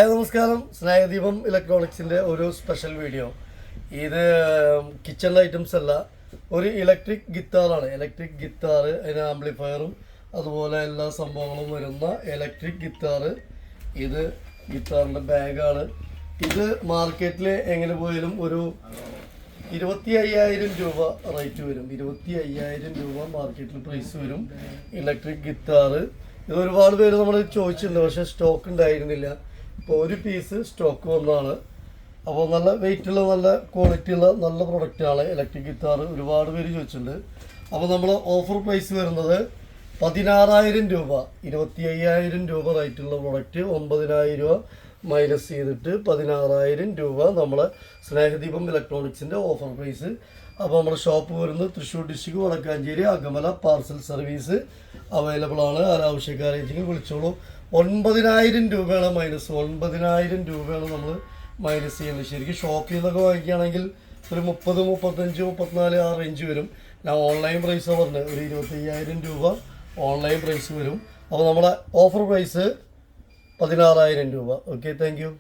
നമസ്കാരം. സ്നേഹദീപം ഇലക്ട്രോണിക്സിൻ്റെ ഒരു special video. ഇത് കിച്ചൺ ഐറ്റംസ് അല്ല, ഒരു ഇലക്ട്രിക് ഗിത്താറാണ്. ഇലക്ട്രിക് ഗിത്താർ, അതിന് ആംപ്ലിഫയറും അതുപോലെ എല്ലാ സംഭവങ്ങളും വരുന്ന ഇലക്ട്രിക് ഗിത്താറ്. ഇത് ഗിത്താറിൻ്റെ ബാഗാണ്. ഇത് മാർക്കറ്റിൽ എങ്ങനെ പോയാലും ഒരു 25,000 രൂപ റേറ്റ് വരും. 25,000 രൂപ മാർക്കറ്റിൽ പ്രൈസ് വരും ഇലക്ട്രിക് ഗിത്താറ്. ഇത് ഒരുപാട് പേര് നമ്മൾ ചോദിച്ചിട്ടുണ്ട്, പക്ഷേ സ്റ്റോക്ക് ഉണ്ടായിരുന്നില്ല. ഇപ്പോൾ ഒരു പീസ് സ്റ്റോക്ക് വന്നതാണ്. അപ്പോൾ നല്ല വെയിറ്റുള്ള, നല്ല ക്വാളിറ്റിയുള്ള നല്ല പ്രൊഡക്റ്റാണ് ഇലക്ട്രിക് ഗിത്താർ. ഒരുപാട് പേര് ചോദിച്ചിട്ടുണ്ട്. അപ്പോൾ നമ്മൾ ഓഫർ പ്രൈസ് വരുന്നത് 16,000 രൂപ. 25,000 രൂപ റേറ്റുള്ള പ്രൊഡക്റ്റ് 9,000 രൂപ മൈനസ് ചെയ്തിട്ട് 16,000 രൂപ നമ്മളെ സ്നേഹദീപം ഇലക്ട്രോണിക്സിൻ്റെ ഓഫർ പ്രൈസ്. അപ്പോൾ നമ്മുടെ ഷോപ്പ് വരുന്നത് Thrissur district Vadakkanchery Akamala. Parcel service available ആണ്. ആവശ്യക്കാരെങ്കിൽ വിളിച്ചോളൂ. 9,000 രൂപയാണ് മൈനസ്. 9,000 രൂപയാണ് നമ്മൾ മൈനസ് ചെയ്യുന്നത്. ശരിക്കും ഷോപ്പിൽ നിന്നൊക്കെ വാങ്ങിക്കുകയാണെങ്കിൽ ഒരു 30, 35, 34 ആ റേഞ്ച് വരും. ഞാൻ ഓൺലൈൻ പ്രൈസ് പറഞ്ഞത് ഒരു 25,000 രൂപ ഓൺലൈൻ പ്രൈസ് വരും. അപ്പോൾ നമ്മുടെ ഓഫർ പ്രൈസ് 16,000 രൂപ. Okay, thank you.